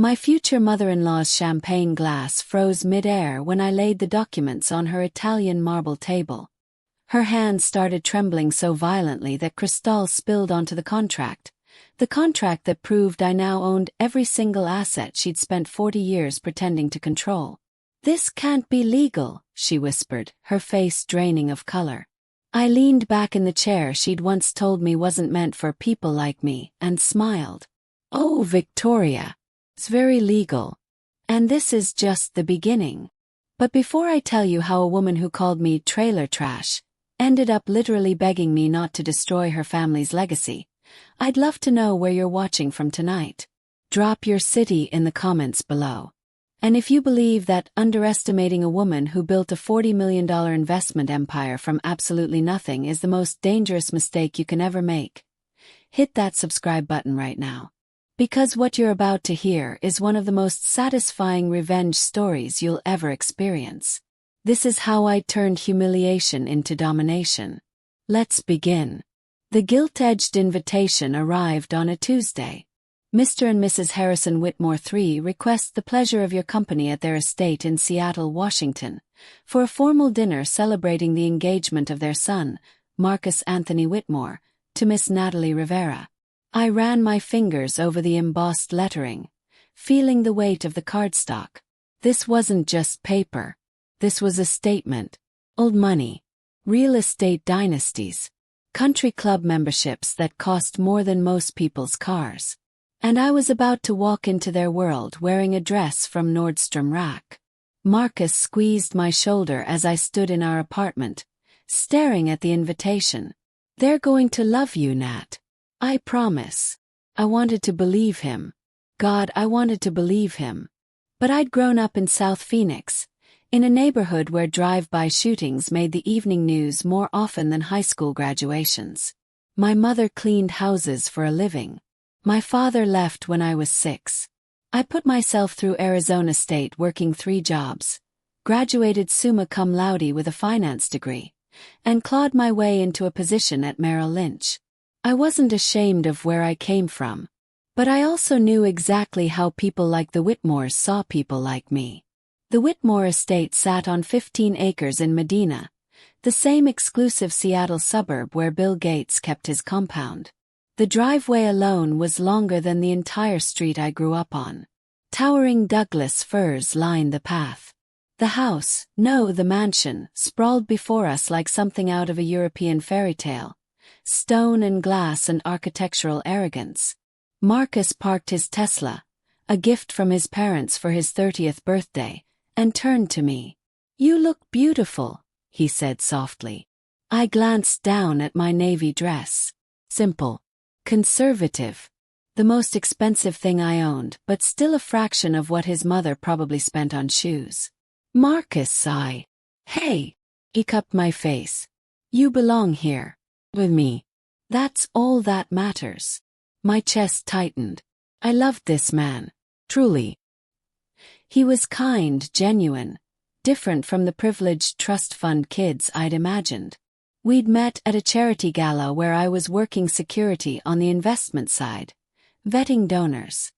My future mother-in-law's champagne glass froze mid-air when I laid the documents on her Italian marble table. Her hand started trembling so violently that Cristal spilled onto the contract that proved I now owned every single asset she'd spent 40 years pretending to control. "This can't be legal," she whispered, her face draining of color. I leaned back in the chair she'd once told me wasn't meant for people like me, and smiled. "Oh, Victoria. It's very legal. And this is just the beginning. But before I tell you how a woman who called me trailer trash ended up literally begging me not to destroy her family's legacy, I'd love to know where you're watching from tonight. Drop your city in the comments below. And if you believe that underestimating a woman who built a $40 million investment empire from absolutely nothing is the most dangerous mistake you can ever make, hit that subscribe button right now. Because what you're about to hear is one of the most satisfying revenge stories you'll ever experience. This is how I turned humiliation into domination. Let's begin. The gilt-edged invitation arrived on a Tuesday. Mr. and Mrs. Harrison Whitmore III request the pleasure of your company at their estate in Seattle, Washington, for a formal dinner celebrating the engagement of their son, Marcus Anthony Whitmore, to Miss Natalie Rivera. I ran my fingers over the embossed lettering, feeling the weight of the cardstock. This wasn't just paper. This was a statement. Old money. Real estate dynasties. Country club memberships that cost more than most people's cars. And I was about to walk into their world wearing a dress from Nordstrom Rack. Marcus squeezed my shoulder as I stood in our apartment, staring at the invitation. "They're going to love you, Nat. I promise." I wanted to believe him. God, I wanted to believe him. But I'd grown up in South Phoenix, in a neighborhood where drive-by shootings made the evening news more often than high school graduations. My mother cleaned houses for a living. My father left when I was 6. I put myself through Arizona State working 3 jobs, graduated summa cum laude with a finance degree, and clawed my way into a position at Merrill Lynch. I wasn't ashamed of where I came from, but I also knew exactly how people like the Whitmores saw people like me. The Whitmore estate sat on 15 acres in Medina, the same exclusive Seattle suburb where Bill Gates kept his compound. The driveway alone was longer than the entire street I grew up on. Towering Douglas firs lined the path. The house, no, the mansion, sprawled before us like something out of a European fairy tale. Stone and glass and architectural arrogance. Marcus parked his Tesla, a gift from his parents for his 30th birthday, and turned to me. "You look beautiful," he said softly. I glanced down at my navy dress. Simple. Conservative. The most expensive thing I owned, but still a fraction of what his mother probably spent on shoes. "Marcus," sighed. "Hey." He cupped my face. "You belong here. With me. That's all that matters." My chest tightened. I loved this man. Truly. He was kind, genuine, different from the privileged trust fund kids I'd imagined. We'd met at a charity gala where I was working security on the investment side, vetting donors.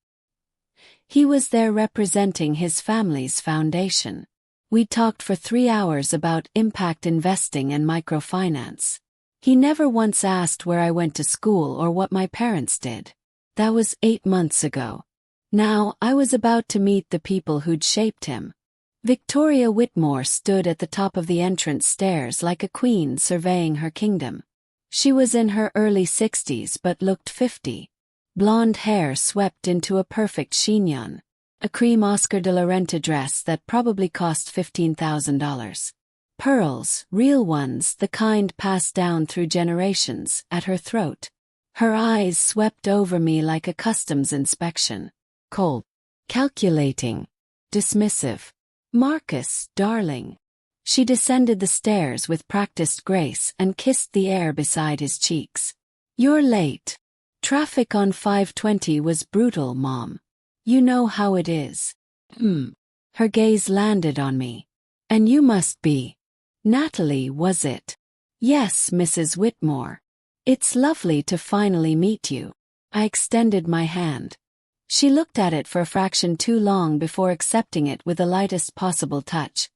He was there representing his family's foundation. We talked for 3 hours about impact investing and microfinance. He never once asked where I went to school or what my parents did. That was 8 months ago. Now I was about to meet the people who'd shaped him. Victoria Whitmore stood at the top of the entrance stairs like a queen surveying her kingdom. She was in her early 60s but looked 50. Blonde hair swept into a perfect chignon. A cream Oscar de la Renta dress that probably cost $15,000. Pearls, real ones, the kind passed down through generations, at her throat. Her eyes swept over me like a customs inspection. Cold. Calculating. Dismissive. "Marcus, darling." She descended the stairs with practiced grace and kissed the air beside his cheeks. "You're late. Traffic on 520 was brutal, Mom. You know how it is." Her gaze landed on me. "And you must be. Natalie, was it?" "Yes, Mrs. Whitmore. It's lovely to finally meet you." I extended my hand. She looked at it for a fraction too long before accepting it with the lightest possible touch,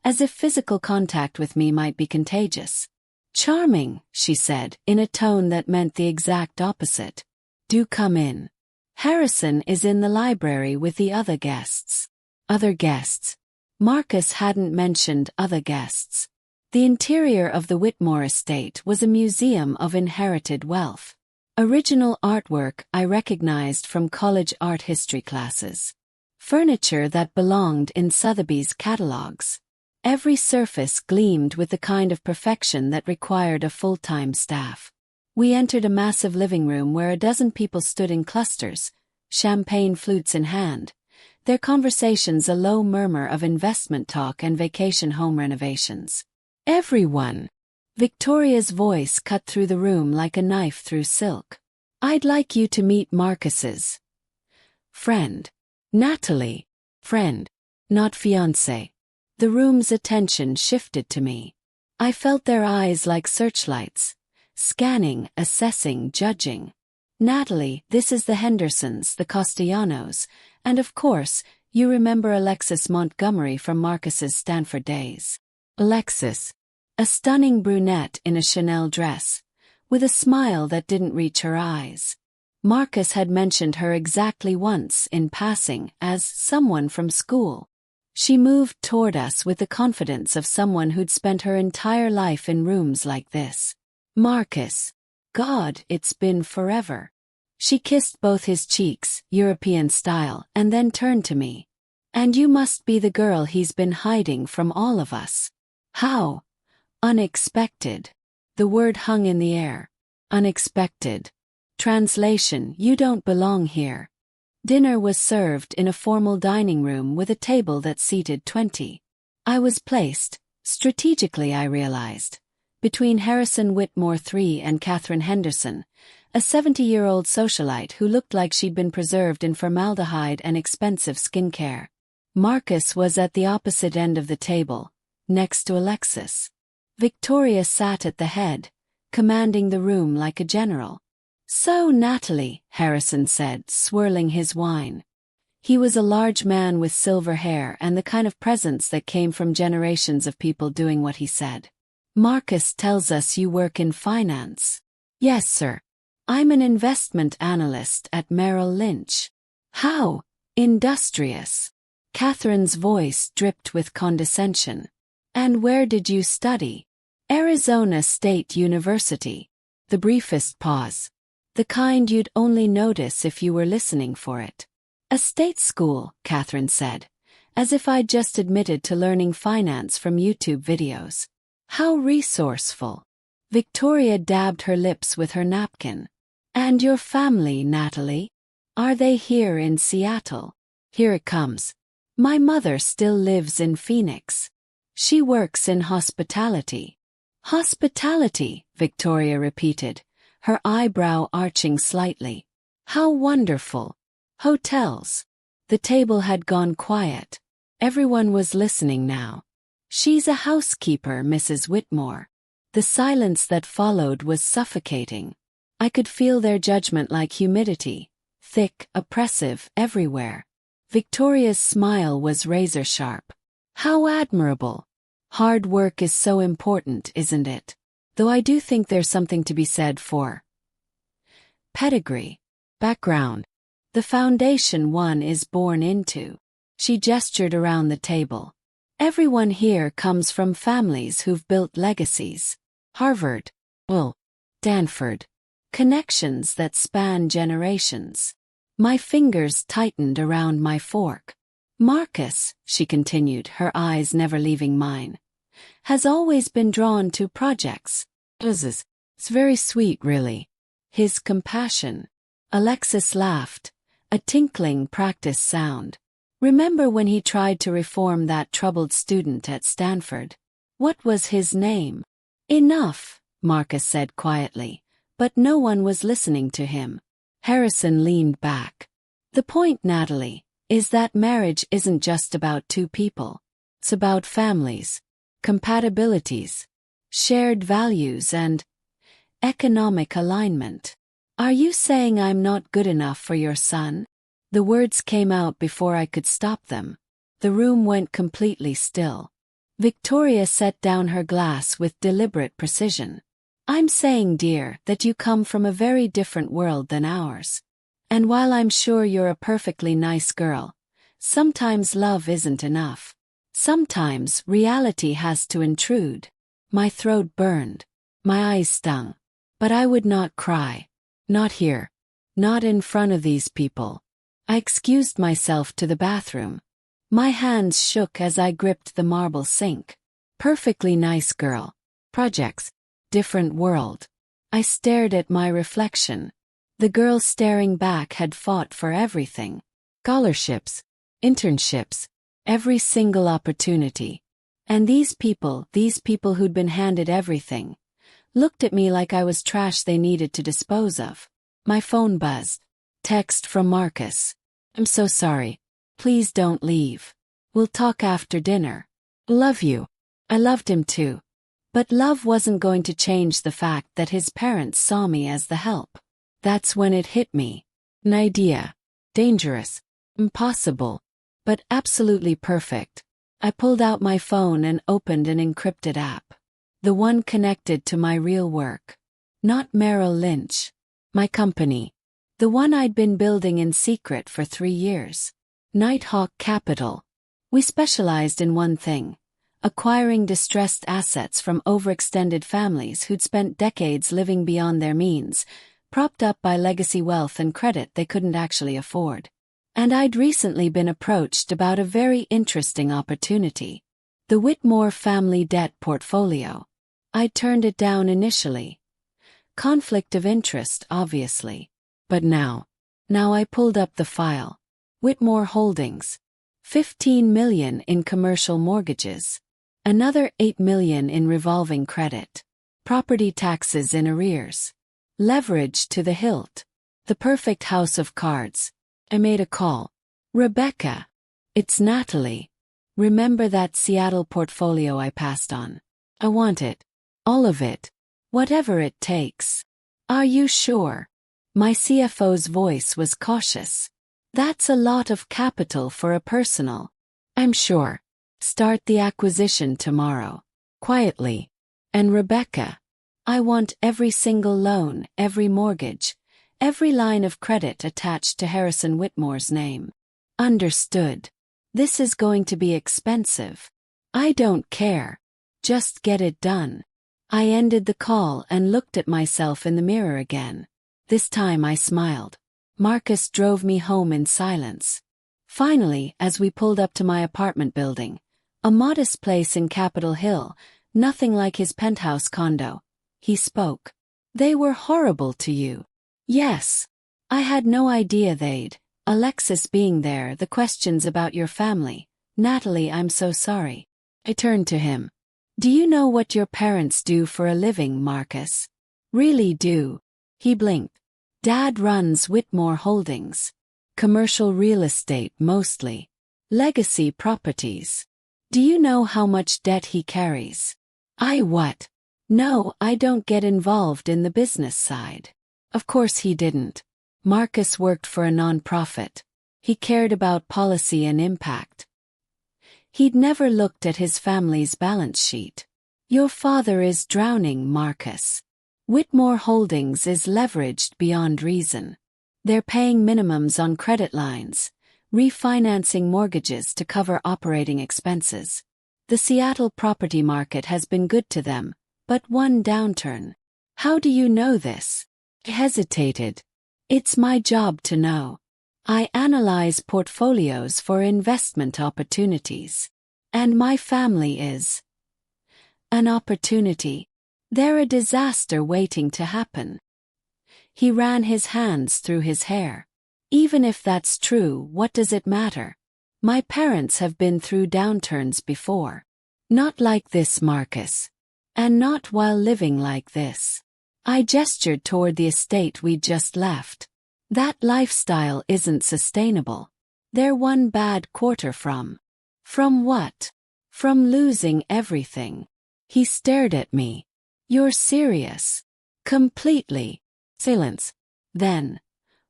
as if physical contact with me might be contagious. "Charming," she said, in a tone that meant the exact opposite. "Do come in. Harrison is in the library with the other guests." Other guests. Marcus hadn't mentioned other guests. The interior of the Whitmore estate was a museum of inherited wealth. Original artwork I recognized from college art history classes. Furniture that belonged in Sotheby's catalogs. Every surface gleamed with the kind of perfection that required a full-time staff. We entered a massive living room where a dozen people stood in clusters, champagne flutes in hand, their conversations a low murmur of investment talk and vacation home renovations. "Everyone." Victoria's voice cut through the room like a knife through silk. "I'd like you to meet Marcus's friend. Natalie. Friend. Not fiancé." The room's attention shifted to me. I felt their eyes like searchlights, scanning, assessing, judging. "Natalie, this is the Hendersons, the Castellanos, and of course, you remember Alexis Montgomery from Marcus's Stanford days." Alexis. A stunning brunette in a Chanel dress, with a smile that didn't reach her eyes. Marcus had mentioned her exactly once in passing as someone from school. She moved toward us with the confidence of someone who'd spent her entire life in rooms like this. "Marcus. God, it's been forever." She kissed both his cheeks, European style, and then turned to me. "And you must be the girl he's been hiding from all of us." "How unexpected." The word hung in the air. Unexpected. Translation: you don't belong here. Dinner was served in a formal dining room with a table that seated 20. I was placed, strategically I realized, between Harrison Whitmore III and Catherine Henderson, a 70-year-old socialite who looked like she'd been preserved in formaldehyde and expensive skincare. Marcus was at the opposite end of the table, next to Alexis. Victoria sat at the head, commanding the room like a general. "So, Natalie," Harrison said, swirling his wine. He was a large man with silver hair and the kind of presence that came from generations of people doing what he said. "Marcus tells us you work in finance." "Yes, sir. I'm an investment analyst at Merrill Lynch." "How industrious." Catherine's voice dripped with condescension. "And where did you study?" "Arizona State University." The briefest pause. The kind you'd only notice if you were listening for it. "A state school," Catherine said, as if I'd just admitted to learning finance from YouTube videos. "How resourceful." Victoria dabbed her lips with her napkin. "And your family, Natalie? Are they here in Seattle?" "Here it comes. My mother still lives in Phoenix. She works in hospitality." "Hospitality," Victoria repeated, her eyebrow arching slightly. "How wonderful. Hotels." The table had gone quiet. Everyone was listening now. "She's a housekeeper, Mrs. Whitmore." The silence that followed was suffocating. I could feel their judgment like humidity, thick, oppressive, everywhere. Victoria's smile was razor-sharp. "How admirable. Hard work is so important, isn't it? Though I do think there's something to be said for pedigree, background, the foundation one is born into." She gestured around the table. "Everyone here comes from families who've built legacies. Harvard, Stanford. Connections that span generations." My fingers tightened around my fork. "Marcus," she continued, her eyes never leaving mine, "has always been drawn to projects. It's very sweet, really. His compassion." Alexis laughed, a tinkling practice sound. "Remember when he tried to reform that troubled student at Stanford? What was his name?" "Enough," Marcus said quietly, but no one was listening to him. Harrison leaned back. "The point, Natalie, is that marriage isn't just about two people. It's about families, compatibilities, shared values and economic alignment. Are you saying I'm not good enough for your son?" The words came out before I could stop them. The room went completely still. Victoria set down her glass with deliberate precision. I'm saying, dear, that you come from a very different world than ours. And while I'm sure you're a perfectly nice girl, sometimes love isn't enough. Sometimes reality has to intrude. My throat burned. My eyes stung. But I would not cry. Not here. Not in front of these people. I excused myself to the bathroom. My hands shook as I gripped the marble sink. Perfectly nice girl. Projects. Different world. I stared at my reflection. The girl staring back had fought for everything. Scholarships. Internships. Every single opportunity. And these people who'd been handed everything, looked at me like I was trash they needed to dispose of. My phone buzzed. Text from Marcus. I'm so sorry. Please don't leave. We'll talk after dinner. Love you. I loved him too. But love wasn't going to change the fact that his parents saw me as the help. That's when it hit me. An idea. Dangerous. Impossible. But absolutely perfect. I pulled out my phone and opened an encrypted app. The one connected to my real work. Not Merrill Lynch. My company. The one I'd been building in secret for 3 years. Nighthawk Capital. We specialized in one thing. Acquiring distressed assets from overextended families who'd spent decades living beyond their means, propped up by legacy wealth and credit they couldn't actually afford. And I'd recently been approached about a very interesting opportunity. The Whitmore family debt portfolio. I turned it down initially. Conflict of interest, obviously. But now I pulled up the file. Whitmore Holdings. 15 million in commercial mortgages. Another 8 million in revolving credit. Property taxes in arrears. Leverage to the hilt. The perfect house of cards. I made a call. Rebecca. It's Natalie. Remember that Seattle portfolio I passed on? I want it. All of it. Whatever it takes. Are you sure? My CFO's voice was cautious. That's a lot of capital for a personal. I'm sure. Start the acquisition tomorrow. Quietly. And Rebecca. I want every single loan, every mortgage, every line of credit attached to Harrison Whitmore's name. Understood. This is going to be expensive. I don't care. Just get it done. I ended the call and looked at myself in the mirror again. This time I smiled. Marcus drove me home in silence. Finally, as we pulled up to my apartment building, a modest place in Capitol Hill, nothing like his penthouse condo, he spoke. They were horrible to you. Yes. I had no idea they'd. Alexis being there, the questions about your family. Natalie, I'm so sorry. I turned to him. Do you know what your parents do for a living, Marcus? Really do. He blinked. Dad runs Whitmore Holdings. Commercial real estate mostly. Legacy properties. Do you know how much debt he carries? What? No, I don't get involved in the business side. Of course he didn't. Marcus worked for a nonprofit. He cared about policy and impact. He'd never looked at his family's balance sheet. Your father is drowning, Marcus. Whitmore Holdings is leveraged beyond reason. They're paying minimums on credit lines, refinancing mortgages to cover operating expenses. The Seattle property market has been good to them, but one downturn. How do you know this? I hesitated. It's my job to know. I analyze portfolios for investment opportunities. And my family is an opportunity. They're a disaster waiting to happen. He ran his hands through his hair. Even if that's true, what does it matter? My parents have been through downturns before. Not like this, Marcus. And not while living like this. I gestured toward the estate we'd just left. That lifestyle isn't sustainable. They're one bad quarter from. From what? From losing everything. He stared at me. You're serious? Completely. Silence. Then.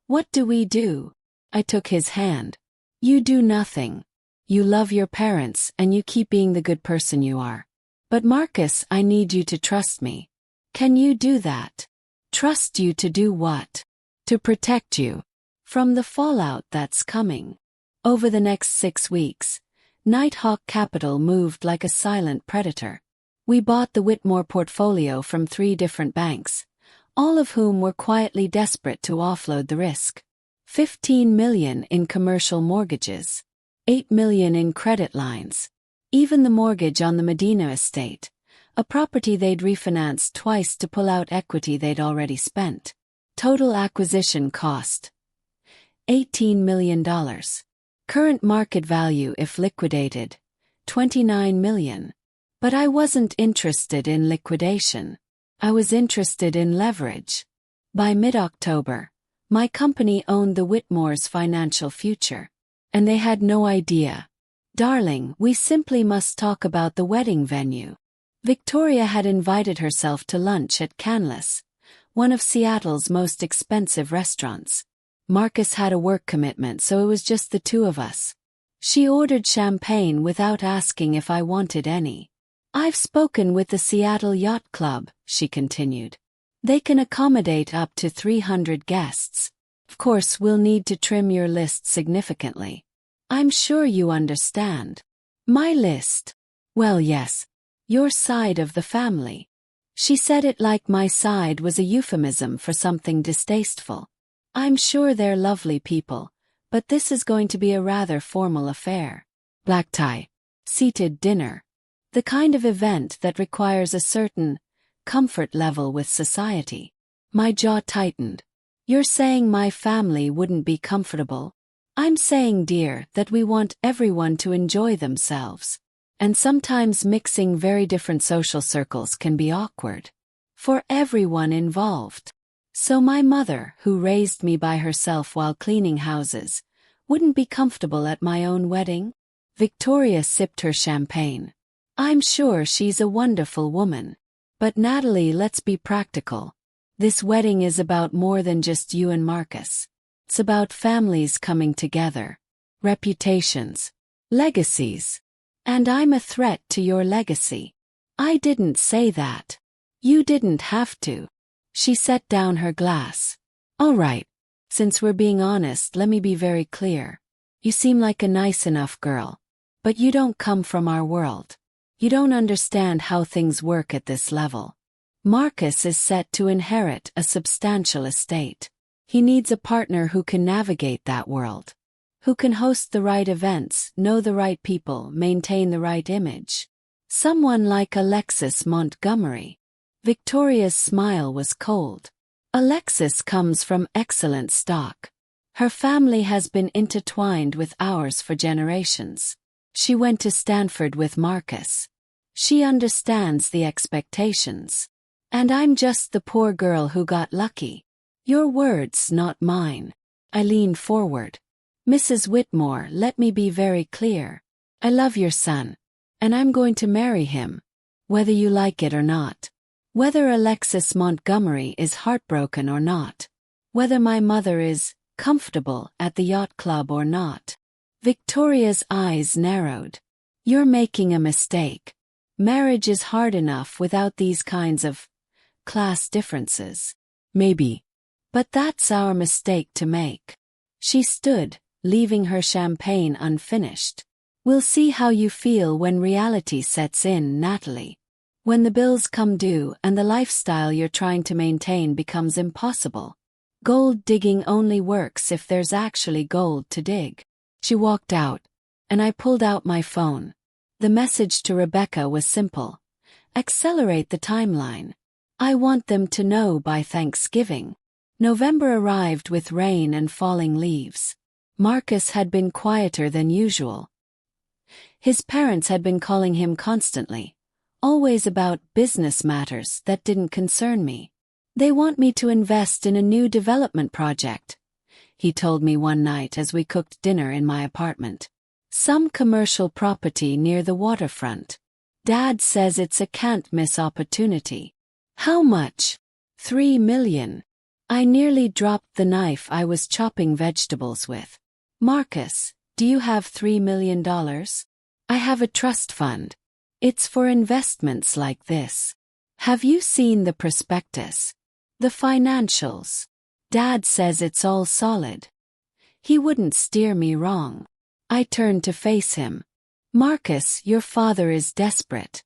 What do we do? I took his hand. You do nothing. You love your parents and you keep being the good person you are. But Marcus, I need you to trust me. Can you do that? Trust you to do what? To protect you from the fallout that's coming. Over the next 6 weeks, Nighthawk Capital moved like a silent predator. We bought the Whitmore portfolio from 3 different banks, all of whom were quietly desperate to offload the risk. 15 million in commercial mortgages, 8 million in credit lines. Even the mortgage on the Medina estate, a property they'd refinanced twice to pull out equity they'd already spent. Total acquisition cost $18 million. Current market value if liquidated, $29 million. But I wasn't interested in liquidation. I was interested in leverage. By mid-October, my company owned the Whitmore's financial future. And they had no idea. Darling, we simply must talk about the wedding venue. Victoria had invited herself to lunch at Canlis, one of Seattle's most expensive restaurants. Marcus had a work commitment, so it was just the 2 of us. She ordered champagne without asking if I wanted any. I've spoken with the Seattle Yacht Club, she continued. They can accommodate up to 300 guests. Of course, we'll need to trim your list significantly. I'm sure you understand. My list? Well, yes. Your side of the family. She said it like my side was a euphemism for something distasteful. I'm sure they're lovely people, but this is going to be a rather formal affair. Black tie. Seated dinner. The kind of event that requires a certain comfort level with society. My jaw tightened. You're saying my family wouldn't be comfortable? I'm saying, dear, that we want everyone to enjoy themselves. And sometimes mixing very different social circles can be awkward. For everyone involved. So my mother, who raised me by herself while cleaning houses, wouldn't be comfortable at my own wedding? Victoria sipped her champagne. I'm sure she's a wonderful woman. But Natalie, let's be practical. This wedding is about more than just you and Marcus. It's about families coming together, reputations, legacies. And I'm a threat to your legacy. I didn't say that. You didn't have to. She set down her glass. All right. Since we're being honest, let me be very clear. You seem like a nice enough girl. But you don't come from our world. You don't understand how things work at this level. Marcus is set to inherit a substantial estate. He needs a partner who can navigate that world. Who can host the right events, know the right people, maintain the right image. Someone like Alexis Montgomery. Victoria's smile was cold. Alexis comes from excellent stock. Her family has been intertwined with ours for generations. She went to Stanford with Marcus. She understands the expectations. And I'm just the poor girl who got lucky. Your words, not mine. I leaned forward. Mrs. Whitmore, let me be very clear. I love your son. And I'm going to marry him. Whether you like it or not. Whether Alexis Montgomery is heartbroken or not. Whether my mother is comfortable at the yacht club or not. Victoria's eyes narrowed. You're making a mistake. Marriage is hard enough without these kinds of class differences. Maybe. But that's our mistake to make. She stood, leaving her champagne unfinished. We'll see how you feel when reality sets in, Natalie. When the bills come due and the lifestyle you're trying to maintain becomes impossible. Gold digging only works if there's actually gold to dig. She walked out, and I pulled out my phone. The message to Rebecca was simple. Accelerate the timeline. I want them to know by Thanksgiving. November arrived with rain and falling leaves. Marcus had been quieter than usual. His parents had been calling him constantly, always about business matters that didn't concern me. They want me to invest in a new development project, he told me one night as we cooked dinner in my apartment. Some commercial property near the waterfront. Dad says it's a can't-miss opportunity. How much? $3 million. I nearly dropped the knife I was chopping vegetables with. Marcus, do you have $3 million? I have a trust fund. It's for investments like this. Have you seen the prospectus? The financials? Dad says it's all solid. He wouldn't steer me wrong. I turned to face him. Marcus, your father is desperate.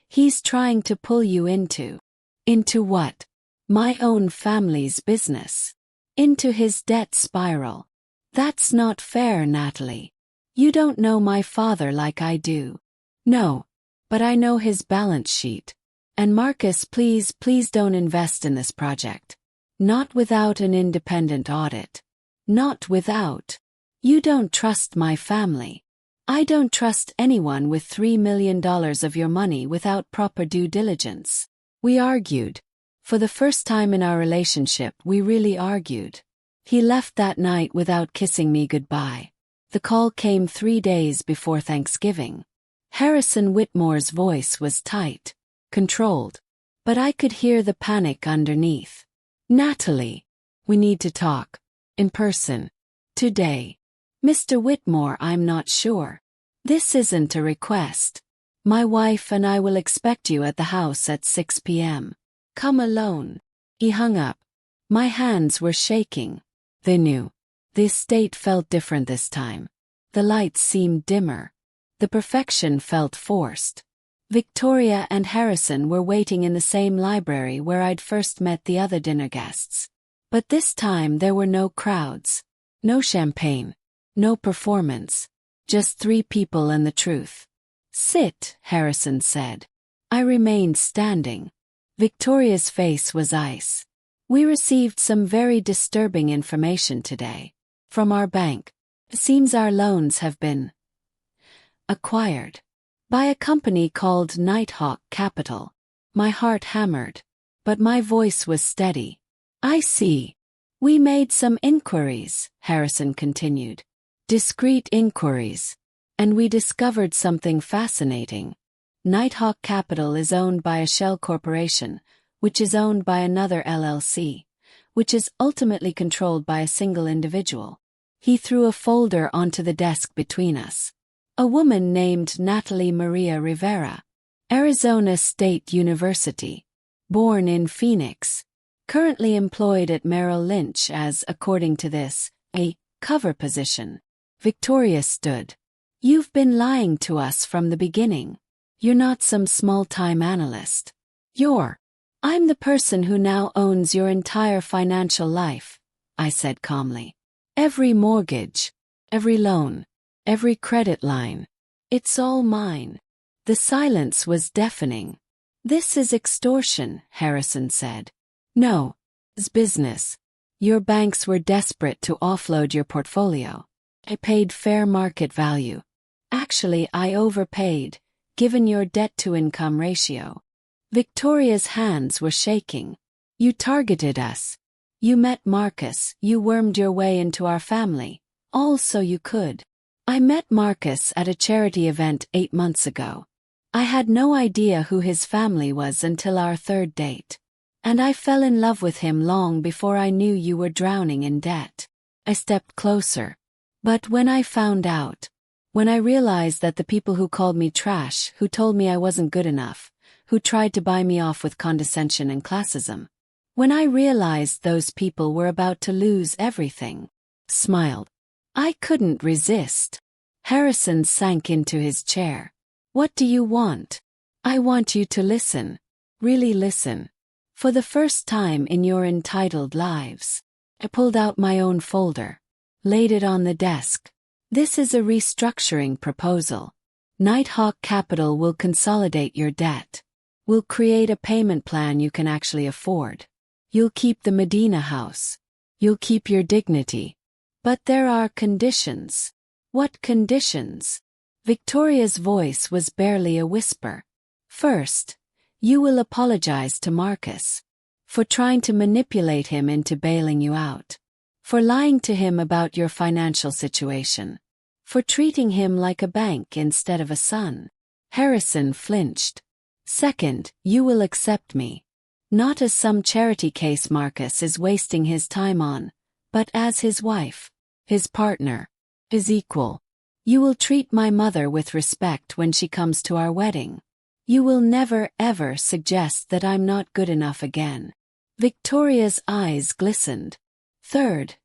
He's trying to pull you into. Into what? My own family's business. Into his debt spiral. That's not fair, Natalie. You don't know my father like I do. No. But I know his balance sheet. And Marcus, please don't invest in this project. Not without an independent audit. Not without. You don't trust my family. I don't trust anyone with $3 million of your money without proper due diligence. We argued. For the first time in our relationship, we really argued. He left that night without kissing me goodbye. The call came 3 days before Thanksgiving. Harrison Whitmore's voice was tight, controlled. But I could hear the panic underneath. Natalie, we need to talk. In person. Today. Mr. Whitmore, I'm not sure. This isn't a request. My wife and I will expect you at the house at 6 p.m. Come alone. He hung up. My hands were shaking. They knew. The estate felt different this time. The lights seemed dimmer. The perfection felt forced. Victoria and Harrison were waiting in the same library where I'd first met the other dinner guests. But this time there were no crowds. No champagne. No performance. Just 3 people and the truth. Sit, Harrison said. I remained standing. Victoria's face was ice. We received some very disturbing information today. From our bank. It seems our loans have been acquired by a company called Nighthawk Capital. My heart hammered. But my voice was steady. I see. We made some inquiries, Harrison continued. Discreet inquiries. And we discovered something fascinating. Nighthawk Capital is owned by a shell corporation, which is owned by another LLC, which is ultimately controlled by a single individual. He threw a folder onto the desk between us. A woman named Natalie Maria Rivera. Arizona State University. Born in Phoenix. Currently employed at Merrill Lynch as, according to this, a cover position. Victoria stood. You've been lying to us from the beginning. You're not some small-time analyst. I'm the person who now owns your entire financial life, I said calmly. Every mortgage, every loan, every credit line. It's all mine. The silence was deafening. This is extortion, Harrison said. No, it's business. Your banks were desperate to offload your portfolio. I paid fair market value. Actually, I overpaid, given your debt-to-income ratio. Victoria's hands were shaking. You targeted us. You met Marcus, you wormed your way into our family, all so you could. I met Marcus at a charity event 8 months ago. I had no idea who his family was until our 3rd date. And I fell in love with him long before I knew you were drowning in debt. I stepped closer. But when I found out, when I realized that the people who called me trash, who told me I wasn't good enough, who tried to buy me off with condescension and classism, when I realized those people were about to lose everything, smiled. I couldn't resist. Harrison sank into his chair. What do you want? I want you to listen. Really listen. For the first time in your entitled lives. I pulled out my own folder. Laid it on the desk. This is a restructuring proposal. Nighthawk Capital will consolidate your debt. We'll create a payment plan you can actually afford. You'll keep the Medina house. You'll keep your dignity. But there are conditions. What conditions? Victoria's voice was barely a whisper. First, you will apologize to Marcus. For trying to manipulate him into bailing you out. For lying to him about your financial situation. For treating him like a bank instead of a son. Harrison flinched. Second, you will accept me. Not as some charity case Marcus is wasting his time on, but as his wife. his partner, his equal. You will treat my mother with respect when she comes to our wedding. You will never ever suggest that I'm not good enough again. Victoria's eyes glistened. Third,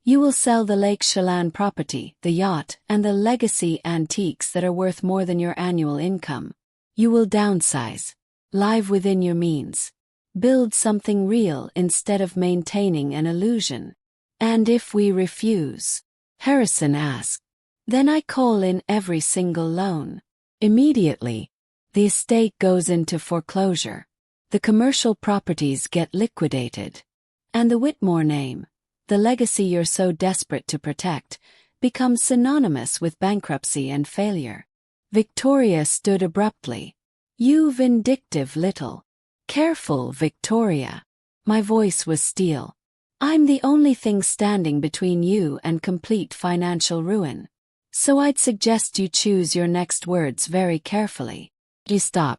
you will sell the Lake Chelan property, the yacht, and the legacy antiques that are worth more than your annual income. You will downsize, live within your means, build something real instead of maintaining an illusion. And if we refuse, Harrison asked, then I call in every single loan. Immediately, the estate goes into foreclosure. The commercial properties get liquidated. And the Whitmore name, the legacy you're so desperate to protect, becomes synonymous with bankruptcy and failure. Victoria stood abruptly. You vindictive little. Careful, Victoria. My voice was steel. I'm the only thing standing between you and complete financial ruin. So I'd suggest you choose your next words very carefully. Stop.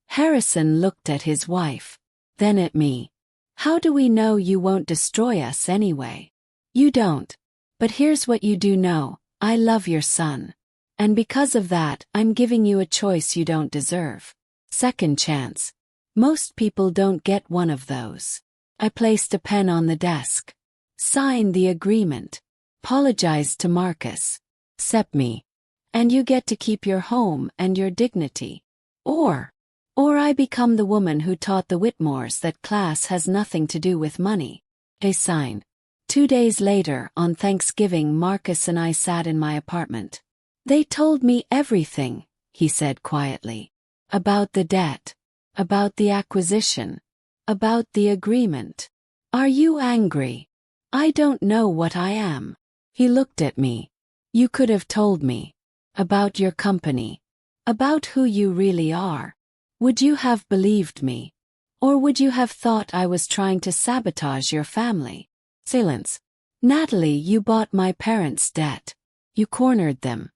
Harrison looked at his wife, then at me. How do we know you won't destroy us anyway? You don't. But here's what you do know, I love your son. And because of that, I'm giving you a choice you don't deserve. Second chance. Most people don't get one of those. I placed a pen on the desk. Sign the agreement. Apologize to Marcus. Accept me. And you get to keep your home and your dignity. Or I become the woman who taught the Whitmores that class has nothing to do with money. They signed. 2 days later, on Thanksgiving, Marcus and I sat in my apartment. They told me everything, he said quietly. About the debt. About the acquisition. About the agreement. Are you angry? I don't know what I am. He looked at me. You could have told me. About your company. About who you really are. Would you have believed me? Or would you have thought I was trying to sabotage your family? Silence. Natalie, you bought my parents' debt. You cornered them.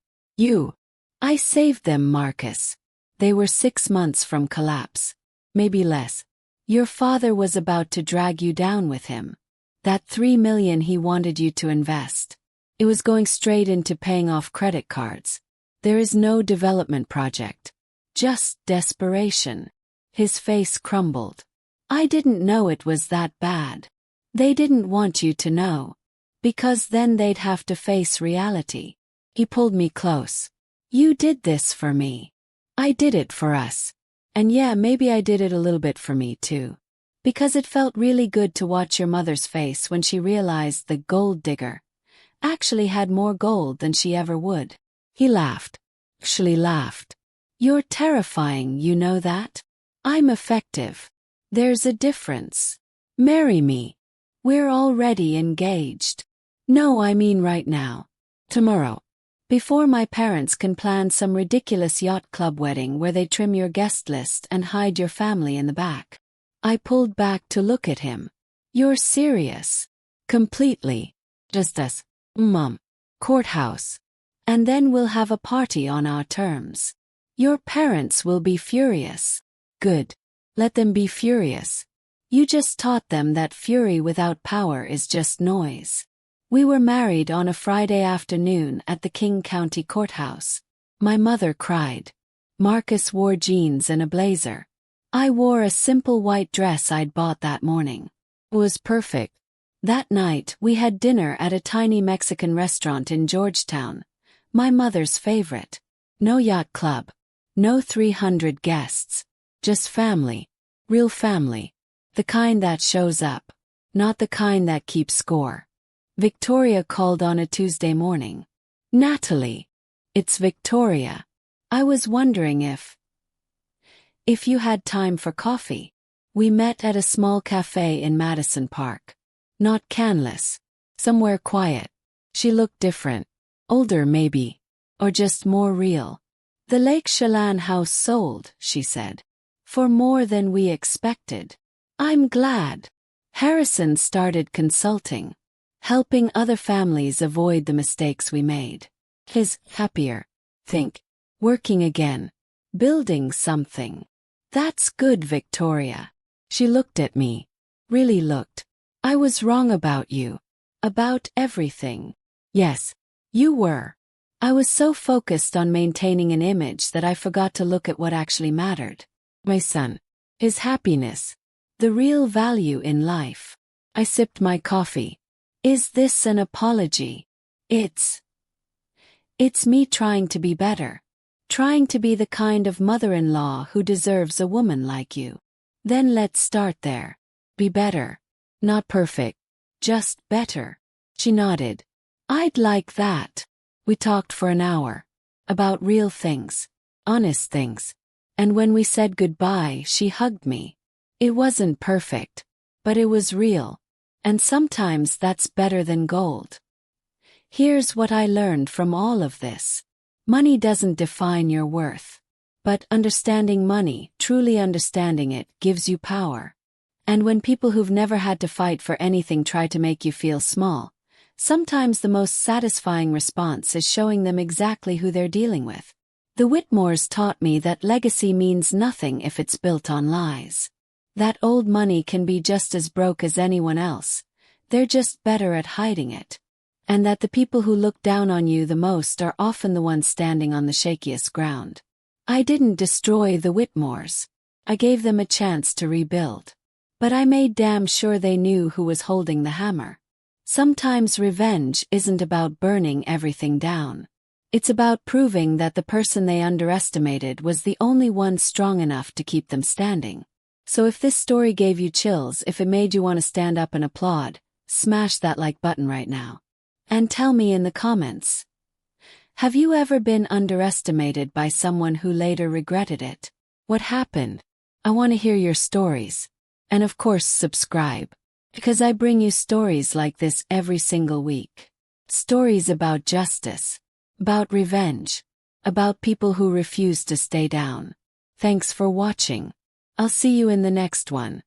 I saved them, Marcus. They were 6 months from collapse. Maybe less. Your father was about to drag you down with him. That $3 million he wanted you to invest. It was going straight into paying off credit cards. There is no development project. Just desperation. His face crumbled. I didn't know it was that bad. They didn't want you to know. Because then they'd have to face reality. He pulled me close. You did this for me. I did it for us. And yeah, maybe I did it a little bit for me too. Because it felt really good to watch your mother's face when she realized the gold digger actually had more gold than she ever would. He laughed. Actually laughed. You're terrifying, you know that? I'm effective. There's a difference. Marry me. We're already engaged. No, I mean right now. Tomorrow. Before my parents can plan some ridiculous yacht club wedding where they trim your guest list and hide your family in the back. I pulled back to look at him. You're serious. Completely. Just us. Mom. Courthouse. And then we'll have a party on our terms. Your parents will be furious. Good. Let them be furious. You just taught them that fury without power is just noise. We were married on a Friday afternoon at the King County Courthouse. My mother cried. Marcus wore jeans and a blazer. I wore a simple white dress I'd bought that morning. It was perfect. That night, we had dinner at a tiny Mexican restaurant in Georgetown, my mother's favorite. No yacht club. No 300 guests. Just family. Real family. The kind that shows up. Not the kind that keeps score. Victoria called on a Tuesday morning. Natalie. It's Victoria. I was wondering if you had time for coffee. We met at a small cafe in Madison Park. Not canless. Somewhere quiet. She looked different. Older maybe. Or just more real. The Lake Chelan house sold, she said. For more than we expected. I'm glad. Harrison started consulting. Helping other families avoid the mistakes we made. His happier. Think. Working again. Building something. That's good, Victoria. She looked at me. Really looked. I was wrong about you. About everything. Yes, you were. I was so focused on maintaining an image that I forgot to look at what actually mattered. My son. His happiness. The real value in life. I sipped my coffee. Is this an apology? It's me trying to be better. Trying to be the kind of mother-in-law who deserves a woman like you. Then let's start there. Be better. Not perfect. Just better. She nodded. I'd like that. We talked for an hour. About real things. Honest things. And when we said goodbye, she hugged me. It wasn't perfect. But it was real. And sometimes that's better than gold. Here's what I learned from all of this. Money doesn't define your worth. But understanding money, truly understanding it, gives you power. And when people who've never had to fight for anything try to make you feel small, sometimes the most satisfying response is showing them exactly who they're dealing with. The Whitmores taught me that legacy means nothing if it's built on lies. That old money can be just as broke as anyone else. They're just better at hiding it. And that the people who look down on you the most are often the ones standing on the shakiest ground. I didn't destroy the Whitmores. I gave them a chance to rebuild. But I made damn sure they knew who was holding the hammer. Sometimes revenge isn't about burning everything down. It's about proving that the person they underestimated was the only one strong enough to keep them standing. So if this story gave you chills, if it made you want to stand up and applaud, smash that like button right now. And tell me in the comments. Have you ever been underestimated by someone who later regretted it? What happened? I want to hear your stories. And of course subscribe. Because I bring you stories like this every single week. Stories about justice. About revenge. About people who refuse to stay down. Thanks for watching. I'll see you in the next one.